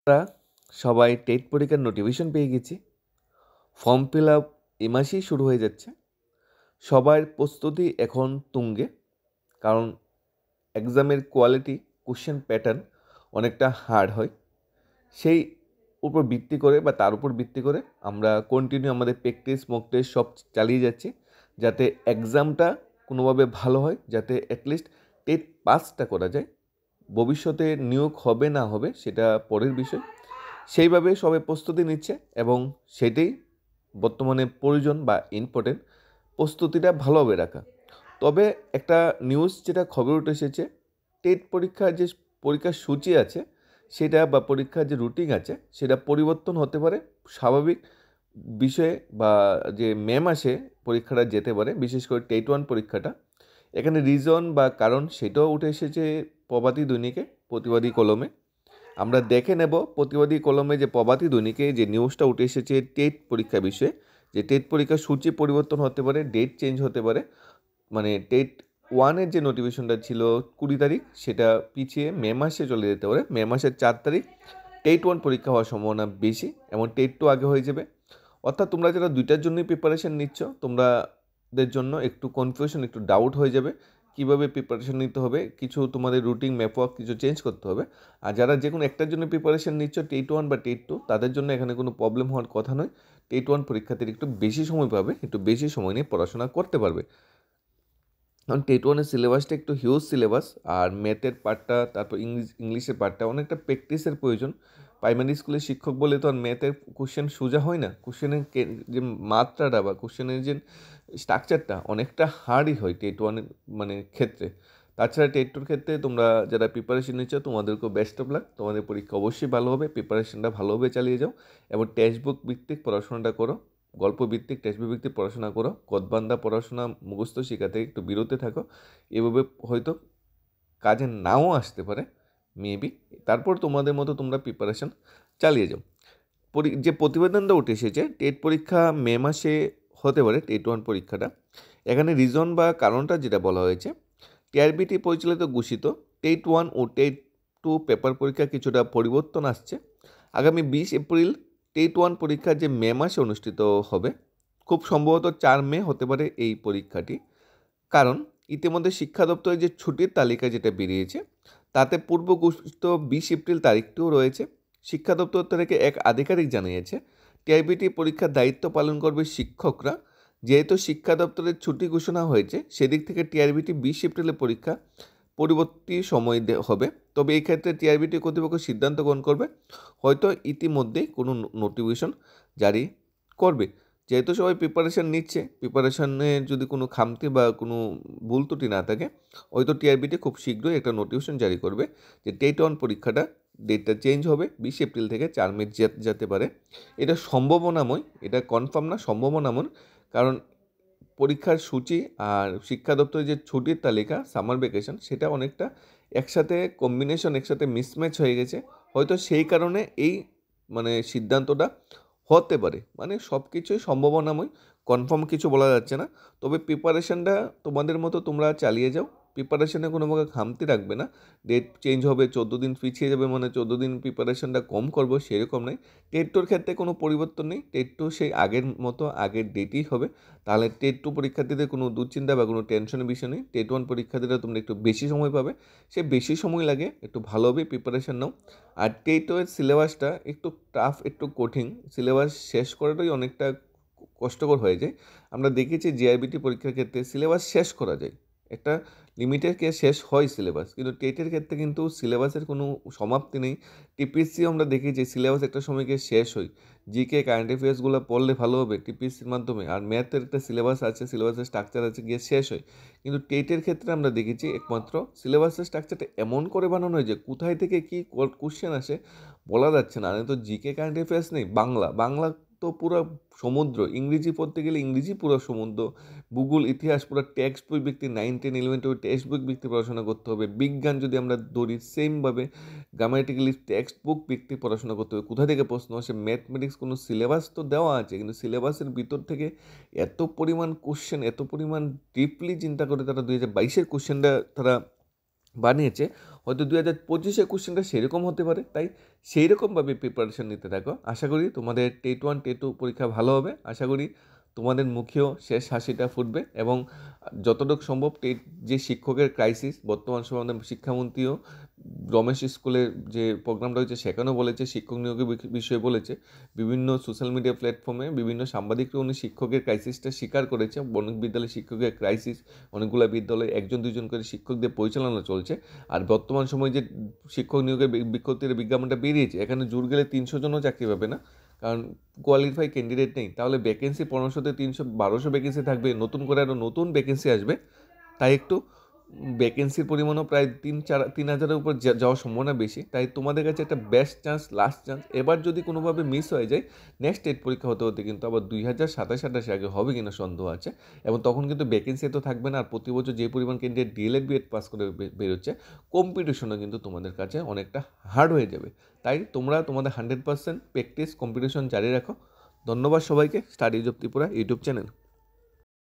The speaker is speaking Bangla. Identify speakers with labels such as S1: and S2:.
S1: আমরা সবাই টেট পরীক্ষার নোটিফিকেশন পেয়ে গেছি। ফর্ম ফিল আপ এ মাসেই শুরু হয়ে যাচ্ছে। সবার প্রস্তুতি এখন তুঙ্গে, কারণ এক্সামের কোয়ালিটি, কোশ্চেন প্যাটার্ন অনেকটা হার্ড হয়। সেই উপর ভিত্তি করে বা তার উপর ভিত্তি করে আমরা কন্টিনিউ আমাদের প্র্যাকটিস, মক টেস্ট সব চালিয়ে যাচ্ছি, যাতে এক্সামটা কোনোভাবে ভালো হয়, যাতে অ্যাটলিস্ট টেট পাসটা করা যায়। ভবিষ্যতে নিয়োগ হবে না হবে সেটা পরের বিষয়। সেইভাবে সবাই প্রস্তুতি নিচ্ছে এবং সেটাই বর্তমানে প্রয়োজন বা ইম্পর্টেন্ট, প্রস্তুতিটা ভালোভাবে রাখা। তবে একটা নিউজ যেটা খবর উঠে এসেছে, টেট পরীক্ষার যে পরীক্ষার সূচি আছে সেটা বা পরীক্ষার যে রুটিন আছে সেটা পরিবর্তন হতে পারে। স্বাভাবিক বিষয়ে বা যে মে মাসে পরীক্ষাটা যেতে পারে, বিশেষ করে টেট 1 পরীক্ষাটা। এখানে রিজন বা কারণ সেটাও উঠে এসেছে প্রভাতী দৈনিকে, প্রতিবাদী কলমে। আমরা দেখে নেব প্রতিবাদী কলমে যে প্রভাতী দৈনিকে যে নিউজটা উঠে এসেছে টেট পরীক্ষা বিষয়ে, যে টেট পরীক্ষার সূচি পরিবর্তন হতে পারে, ডেট চেঞ্জ হতে পারে। মানে টেট 1-এর যে নোটিফিকেশনটা ছিল 20 তারিখ, সেটা পিছিয়ে মে মাসে চলে যেতে পারে। মে মাসের 4 তারিখ টেট 1 পরীক্ষা হওয়ার সম্ভাবনা বেশি, এবং টেট 2 আগে হয়ে যাবে। অর্থাৎ তোমরা যারা দুইটার জন্যই প্রিপারেশন নিচ্ছ, তোমাদের জন্য একটু কনফিউশন, একটু ডাউট হয়ে যাবে কীভাবে প্রিপারেশন নিতে হবে। কিছু তোমাদের রুটিন ম্যাপওয়ার্ক কিছু চেঞ্জ করতে হবে। আর যারা যে কোনো একটার জন্য প্রিপারেশন নিচ্ছ, টেট 1 বা টেট 2, তাদের জন্য এখানে কোনো প্রবলেম হওয়ার কথা নয়। টেট 1 পরীক্ষার্থীরা একটু বেশি সময় পাবে, একটু বেশি সময় নিয়ে পড়াশোনা করতে পারবে। কারণ টেট 1-এর সিলেবাসটা একটু হিউজ সিলেবাস, আর ম্যাথের পার্টটা, তারপর ইংলিশের পার্টটা অনেকটা প্র্যাকটিসের প্রয়োজন। প্রাইমারি স্কুলের শিক্ষক বলে তো আর ম্যাথের কোশ্চেন সোজা হয় না। কোশ্চেনের যে মাত্রাটা বা কোশ্চেনের যে স্ট্রাকচারটা অনেকটা হার্ডই হয় টেট 1-এর মানে ক্ষেত্রে। তাছাড়া টেট 2-র ক্ষেত্রে তোমরা যারা প্রিপারেশন নিচ্ছ, তোমাদেরকেও বেস্ট অফ লাক। তোমাদের পরীক্ষা অবশ্যই ভালো হবে, প্রিপারেশনটা ভালোভাবে চালিয়ে যাও এবং টেক্সট বুক ভিত্তিক পড়াশোনাটা করো। গল্প ভিত্তিক, টেক্সট বুক ভিত্তিক পড়াশোনা করো। কদবান্ধা পড়াশোনা, মুখস্থ শেখা থেকে একটু বিরতে থাকো। এভাবে হয়তো কাজে নাও আসতে পারে, মেবি। তারপর তোমাদের মতো তোমরা প্রিপারেশন চালিয়ে যাও। যে প্রতিবেদনটা উঠে এসেছে, টেট পরীক্ষা মে মাসে হতে পারে, টেট 1 পরীক্ষাটা। এখানে রিজন বা কারণটা যেটা বলা হয়েছে, টিআরবিটি পরিচালিত ঘোষিত টেট 1 ও টেট 2 পেপার পরীক্ষা কিছুটা পরিবর্তন আসছে। আগামী 20 এপ্রিল টেট 1 পরীক্ষা যে মে মাসে অনুষ্ঠিত হবে, খুব সম্ভবত 4 মে হতে পারে এই পরীক্ষাটি। কারণ ইতিমধ্যে শিক্ষা দপ্তরের যে ছুটির তালিকা যেটা বেরিয়েছে, তাতে পূর্ব ঘোষিত 20 এপ্রিল তারিখটিও রয়েছে। শিক্ষা দপ্তর থেকে এক আধিকারিক জানিয়েছে, টিআইবিটি পরীক্ষার দায়িত্ব পালন করবে শিক্ষকরা। যেহেতু শিক্ষা দপ্তরের ছুটি ঘোষণা হয়েছে, সেদিক থেকে টিআরবিটি 20 এপ্রিলের পরীক্ষা পরবর্তী সময় হবে। তবে এই ক্ষেত্রে টিআরবিটি কর্তৃপক্ষ সিদ্ধান্ত গ্রহণ করবে, হয়তো ইতিমধ্যেই কোনো নোটিফিকেশন জারি করবে। যেহেতু সবাই প্রিপারেশান নিচ্ছে, প্রিপারেশানে যদি কোনো খামতি বা কোনো ভুল ত্রুটি না থাকে, হয়তো টিআরবিটি খুব শীঘ্রই একটা নোটিফিকেশন জারি করবে যে টেট 1 পরীক্ষাটা ডেটটা চেঞ্জ হবে, 20 এপ্রিল থেকে 4 মে যেতে পারে। এটা সম্ভাবনাময়, এটা কনফার্ম না, সম্ভাবনাময়। কারণ পরীক্ষার সূচি আর শিক্ষা দপ্তরের যে ছুটির তালিকা, সামার ভ্যাকেশন, সেটা অনেকটা একসাথে কম্বিনেশন, একসাথে মিসম্যাচ হয়ে গেছে। হয়তো সেই কারণে এই সিদ্ধান্তটা হতে পারে। সব কিছুই সম্ভাবনাময়, কনফার্ম কিছু বলা যাচ্ছে না। তবে প্রিপারেশনটা তোমাদের মতো তোমরা চালিয়ে যাও। প্রিপারেশনে কোনো প্রকার খামতি রাখবে না। ডেট চেঞ্জ হবে, 14 দিন পিছিয়ে যাবে, 14 দিন প্রিপারেশনটা কম করবো সেরকম নেই। টেট 2-র ক্ষেত্রে কোনো পরিবর্তন নেই। টেট 2 সেই আগের মতো আগের ডেটই হবে। তাহলে টেট 2 পরীক্ষার্থীদের কোনো দুশ্চিন্তা বা কোনো টেনশনের বিষয় নেই। টেট 1 পরীক্ষার্থীরা তোমরা একটু বেশি সময় পাবে। সে বেশি সময় লাগে, একটু ভালোভাবে প্রিপারেশন নাও। আর টেট 2 এর সিলেবাসটা একটু টাফ, একটু কঠিন। সিলেবাস শেষ করাটাই অনেকটা কষ্টকর হয়ে যায়। আমরা দেখেছি জিআরবিটি পরীক্ষার ক্ষেত্রে সিলেবাস শেষ করা যায়, একটা লিমিটের শেষ হয় সিলেবাস, কিন্তু টেটের ক্ষেত্রে কিন্তু সিলেবাসের কোনো সমাপ্তি নেই। টিপিএসসিও আমরা দেখেছি সিলেবাস একটা সময় গিয়ে শেষ হয়। জিকে, কারেন্ট অ্যাফেয়ার্সগুলো পড়লে ভালো হবে টিপিএসসির মাধ্যমে, আর ম্যাথের একটা সিলেবাস আছে, সিলেবাসের স্ট্রাকচার আছে, গিয়ে শেষ হয়। কিন্তু টেটের ক্ষেত্রে আমরা দেখেছি একমাত্র সিলেবাসের স্ট্রাকচারটা এমন করে বানানো হয় যে কোথায় থেকে কী কোশ্চেন আসে বলা যাচ্ছে না। তো জিকে, কারেন্ট অ্যাফেয়ার্স নেই, বাংলা বাংলা তো পুরো সমুদ্র, ইংরেজি পড়তে গেলে ইংরেজি পুরো সমুদ্র, ভূগোল, ইতিহাস পুরো টেক্সট বই ভিত্তিক, 9, 10, 11, 12 টেক্সট বুক ভিত্তিক পড়াশোনা করতে হবে। বিজ্ঞান যদি আমরা ধরি, সেমভাবে গ্রামাটিক্যালি টেক্সট বুক ভিত্তিক পড়াশোনা করতে হবে। কোথা থেকে প্রশ্ন আসে, ম্যাথমেটিক্স কোনো সিলেবাস তো দেওয়া আছে, কিন্তু সিলেবাসের ভিতর থেকে এত পরিমাণ কোশ্চেন, এত পরিমাণ ডিপলি চিন্তা করে তারা 2022-এর কোশ্চেনটা তারা বানিয়েছে। হয়তো 2025-এ কোশ্চেনটা সেরকম হতে পারে, তাই সেই রকমভাবে প্রিপারেশন নিতে থাকো। আশা করি তোমাদের টেট 1 টেট 2 পরীক্ষা ভালো হবে। আশা করি তোমাদের মুখেও শেষ হাসিটা ফুটবে এবং যতটুকু সম্ভব টেট যে শিক্ষকের ক্রাইসিস, বর্তমান সময়ে আমাদের শিক্ষামন্ত্রীও রমেশ স্কুলের যে প্রোগ্রামটা হয়েছে সেখানেও বলেছে, শিক্ষক নিয়োগের বিষয়ে বলেছে, বিভিন্ন সোশ্যাল মিডিয়া প্ল্যাটফর্মে বিভিন্ন সাংবাদিকরা উনি শিক্ষকের ক্রাইসিসটা স্বীকার করেছে। অনেক বিদ্যালয়ে শিক্ষকের ক্রাইসিস, অনেকগুলো বিদ্যালয়ে 1-2 জন করে শিক্ষকদের পরিচালনা চলছে। আর বর্তমান সময়ে যে শিক্ষক নিয়োগের বিজ্ঞপ্তির বিজ্ঞাপনটা বেরিয়েছে, এখানে জোর গেলে 300 জনও চাকরি পাবে না, কারণ কোয়ালিফাই ক্যান্ডিডেট নেই। তাহলে ভ্যাকেন্সি 1500-তে 300-1200 ভ্যাকেন্সি থাকবে, নতুন করে আরও নতুন ভ্যাকেন্সি আসবে। তাই একটু ভ্যাকেন্সির পরিমাণও প্রায় 3,000-এর উপর যাওয়ার সম্ভাবনা বেশি। তাই তোমাদের কাছে একটা বেস্ট চান্স, লাস্ট চান্স। এবার যদি কোনোভাবে মিস হয়ে যায়, নেক্সট টেট পরীক্ষা হতে হতে কিন্তু আবার 2027-28 আগে হবে কিনা সন্দেহ আছে। এবং তখন কিন্তু ভ্যাকেন্সি তো থাকবে না। আর প্রতি বছর যে পরিমাণ ক্যান্ডিডেট ডিএলএড বিএড পাস করে বেরোচ্ছে, কম্পিটিশনও কিন্তু তোমাদের কাছে অনেকটা হার্ড হয়ে যাবে। তাই তোমরা তোমাদের 100% প্র্যাকটিস কম্পিটিশন জারি রাখো। ধন্যবাদ সবাইকে। Studies of Tripura YouTube channel.